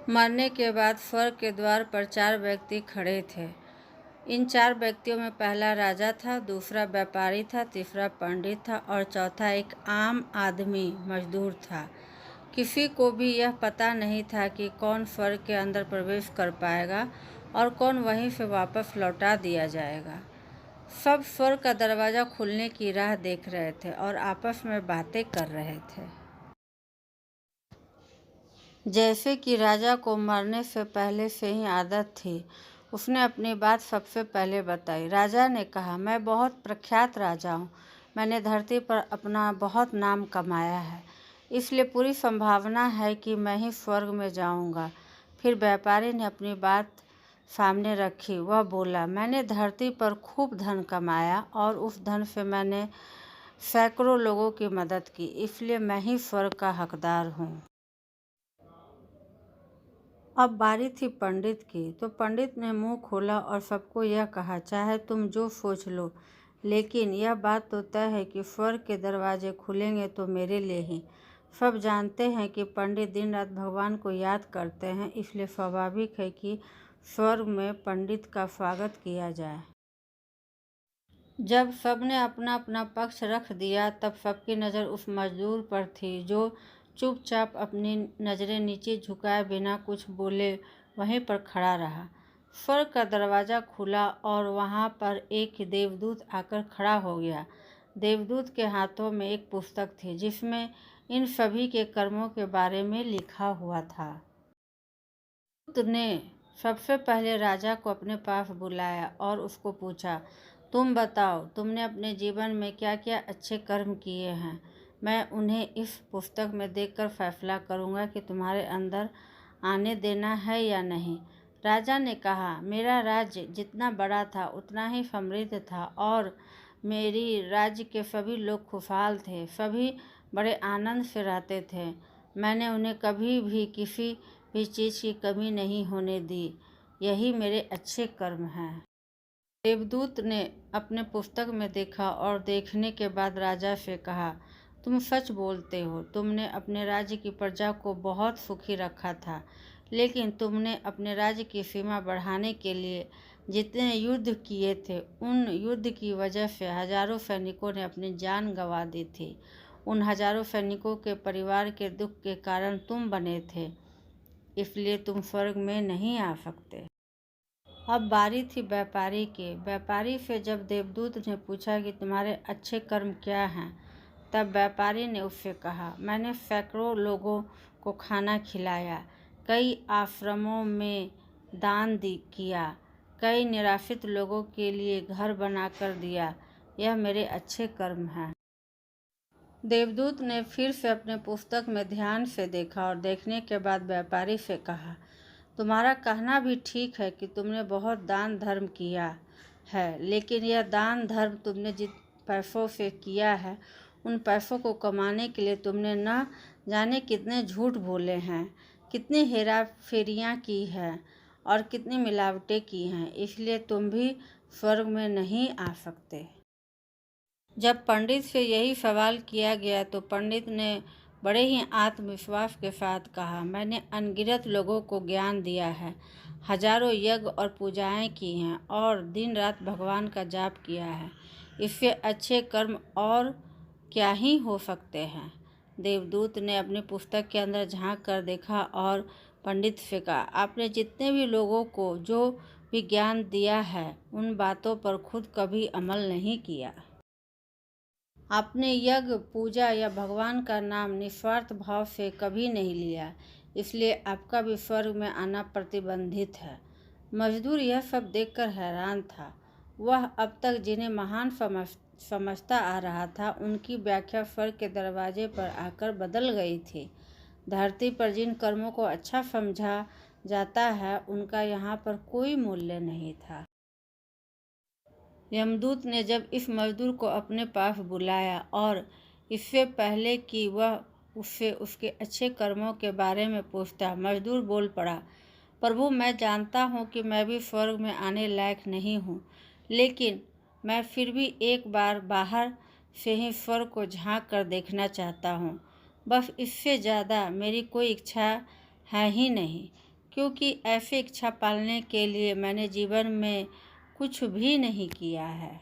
मरने के बाद स्वर्ग के द्वार पर 4 व्यक्ति खड़े थे। इन 4 व्यक्तियों में पहला राजा था, दूसरा व्यापारी था, तीसरा पंडित था और चौथा एक आम आदमी मजदूर था। किसी को भी यह पता नहीं था कि कौन स्वर्ग के अंदर प्रवेश कर पाएगा और कौन वहीं से वापस लौटा दिया जाएगा। सब स्वर्ग का दरवाज़ा खुलने की राह देख रहे थे और आपस में बातें कर रहे थे। जैसे कि राजा को मरने से पहले से ही आदत थी, उसने अपनी बात सबसे पहले बताई। राजा ने कहा, मैं बहुत प्रख्यात राजा हूँ। मैंने धरती पर अपना बहुत नाम कमाया है, इसलिए पूरी संभावना है कि मैं ही स्वर्ग में जाऊँगा। फिर व्यापारी ने अपनी बात सामने रखी। वह बोला, मैंने धरती पर खूब धन कमाया और उस धन से मैंने सैकड़ों लोगों की मदद की, इसलिए मैं ही स्वर्ग का हकदार हूँ। अब बारी थी पंडित की, तो पंडित ने मुंह खोला और सबको यह कहा, चाहे तुम जो सोच लो, लेकिन यह बात तो तय है कि स्वर्ग के दरवाजे खुलेंगे तो मेरे लिए ही। सब जानते हैं कि पंडित दिन रात भगवान को याद करते हैं, इसलिए स्वाभाविक है कि स्वर्ग में पंडित का स्वागत किया जाए। जब सबने अपना अपना पक्ष रख दिया, तब सबकी नज़र उस मजदूर पर थी जो चुपचाप अपनी नज़रें नीचे झुकाए बिना कुछ बोले वहीं पर खड़ा रहा। स्वर्ग का दरवाज़ा खुला और वहाँ पर एक देवदूत आकर खड़ा हो गया। देवदूत के हाथों में एक पुस्तक थी जिसमें इन सभी के कर्मों के बारे में लिखा हुआ था। दूत ने सबसे पहले राजा को अपने पास बुलाया और उसको पूछा, तुम बताओ, तुमने अपने जीवन में क्या क्या अच्छे कर्म किए हैं। मैं उन्हें इस पुस्तक में देखकर फैसला करूंगा कि तुम्हारे अंदर आने देना है या नहीं। राजा ने कहा, मेरा राज्य जितना बड़ा था उतना ही समृद्ध था और मेरी राज्य के सभी लोग खुशहाल थे, सभी बड़े आनंद से रहते थे। मैंने उन्हें कभी भी किसी भी चीज़ की कमी नहीं होने दी। यही मेरे अच्छे कर्म हैं। देवदूत ने अपने पुस्तक में देखा और देखने के बाद राजा से कहा, तुम सच बोलते हो। तुमने अपने राज्य की प्रजा को बहुत सुखी रखा था, लेकिन तुमने अपने राज्य की सीमा बढ़ाने के लिए जितने युद्ध किए थे, उन युद्ध की वजह से हजारों सैनिकों ने अपनी जान गंवा दी थी। उन हजारों सैनिकों के परिवार के दुख के कारण तुम बने थे, इसलिए तुम स्वर्ग में नहीं आ सकते। अब बारी थी व्यापारी की। व्यापारी से जब देवदूत ने पूछा कि तुम्हारे अच्छे कर्म क्या हैं, तब व्यापारी ने उससे कहा, मैंने सैकड़ों लोगों को खाना खिलाया, कई आश्रमों में दान किया, कई निराश्रित लोगों के लिए घर बनाकर दिया। यह मेरे अच्छे कर्म हैं। देवदूत ने फिर से अपने पुस्तक में ध्यान से देखा और देखने के बाद व्यापारी से कहा, तुम्हारा कहना भी ठीक है कि तुमने बहुत दान धर्म किया है, लेकिन यह दान धर्म तुमने जिन पैसों से किया है, उन पैसों को कमाने के लिए तुमने न जाने कितने झूठ बोले हैं, कितनी हेरा फेरियाँ की हैं और कितनी मिलावटें की हैं, इसलिए तुम भी स्वर्ग में नहीं आ सकते। जब पंडित से यही सवाल किया गया तो पंडित ने बड़े ही आत्मविश्वास के साथ कहा, मैंने अनगिनत लोगों को ज्ञान दिया है, हजारों यज्ञ और पूजाएं की हैं और दिन रात भगवान का जाप किया है। इससे अच्छे कर्म और क्या ही हो सकते हैं। देवदूत ने अपनी पुस्तक के अंदर झांक कर देखा और पंडित से कहा, आपने जितने भी लोगों को जो भी ज्ञान दिया है, उन बातों पर खुद कभी अमल नहीं किया। आपने यज्ञ, पूजा या भगवान का नाम निस्वार्थ भाव से कभी नहीं लिया, इसलिए आपका भी स्वर्ग में आना प्रतिबंधित है। मजदूर यह सब देखकर हैरान था। वह अब तक जिन्हें महान समझता आ रहा था, उनकी व्याख्या स्वर्ग के दरवाजे पर आकर बदल गई थी। धरती पर जिन कर्मों को अच्छा समझा जाता है, उनका यहाँ पर कोई मूल्य नहीं था। यमदूत ने जब इस मजदूर को अपने पास बुलाया और इससे पहले कि वह उससे उसके अच्छे कर्मों के बारे में पूछता, मजदूर बोल पड़ा, प्रभु, मैं जानता हूँ कि मैं भी स्वर्ग में आने लायक नहीं हूँ, लेकिन मैं फिर भी एक बार बाहर से ही स्वर्ग को झांक कर देखना चाहता हूँ। बस इससे ज़्यादा मेरी कोई इच्छा है ही नहीं। क्योंकि ऐसी इच्छा पालने के लिए मैंने जीवन में कुछ भी नहीं किया है।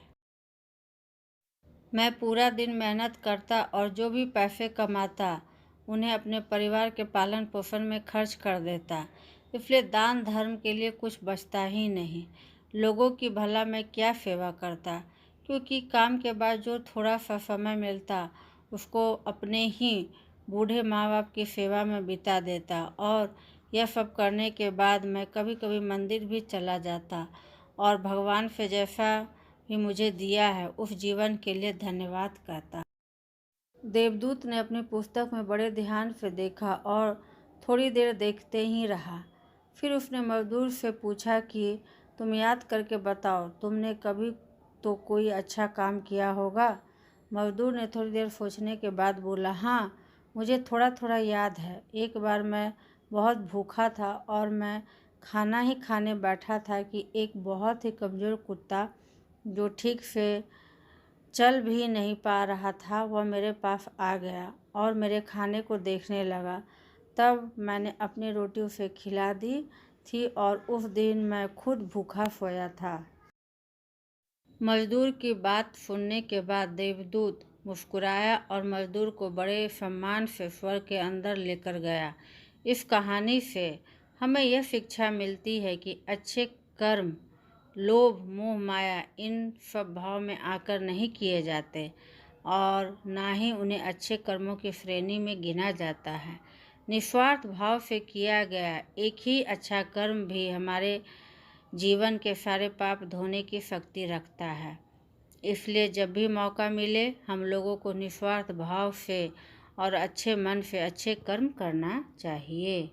मैं पूरा दिन मेहनत करता और जो भी पैसे कमाता उन्हें अपने परिवार के पालन पोषण में खर्च कर देता, इसलिए दान धर्म के लिए कुछ बचता ही नहीं। लोगों की भला मैं क्या सेवा करता, क्योंकि काम के बाद जो थोड़ा सा समय मिलता उसको अपने ही बूढ़े माँ बाप की सेवा में बिता देता। और यह सब करने के बाद मैं कभी कभी मंदिर भी चला जाता और भगवान से जैसा भी मुझे दिया है उस जीवन के लिए धन्यवाद कहता। देवदूत ने अपनी पुस्तक में बड़े ध्यान से देखा और थोड़ी देर देखते ही रहा। फिर उसने मजदूर से पूछा कि तुम याद करके बताओ, तुमने कभी तो कोई अच्छा काम किया होगा। मजदूर ने थोड़ी देर सोचने के बाद बोला, हाँ, मुझे थोड़ा थोड़ा याद है। एक बार मैं बहुत भूखा था और मैं खाना ही खाने बैठा था कि एक बहुत ही कमज़ोर कुत्ता जो ठीक से चल भी नहीं पा रहा था वह मेरे पास आ गया और मेरे खाने को देखने लगा। तब मैंने अपनी रोटी उसे खिला दी थी और उस दिन मैं खुद भूखा सोया था। मजदूर की बात सुनने के बाद देवदूत मुस्कुराया और मजदूर को बड़े सम्मान से स्वर्ग के अंदर लेकर गया। इस कहानी से हमें यह शिक्षा मिलती है कि अच्छे कर्म लोभ मोह माया इन सब भाव में आकर नहीं किए जाते और ना ही उन्हें अच्छे कर्मों की श्रेणी में गिना जाता है। निस्वार्थ भाव से किया गया एक ही अच्छा कर्म भी हमारे जीवन के सारे पाप धोने की शक्ति रखता है। इसलिए जब भी मौका मिले हम लोगों को निस्वार्थ भाव से और अच्छे मन से अच्छे कर्म करना चाहिए।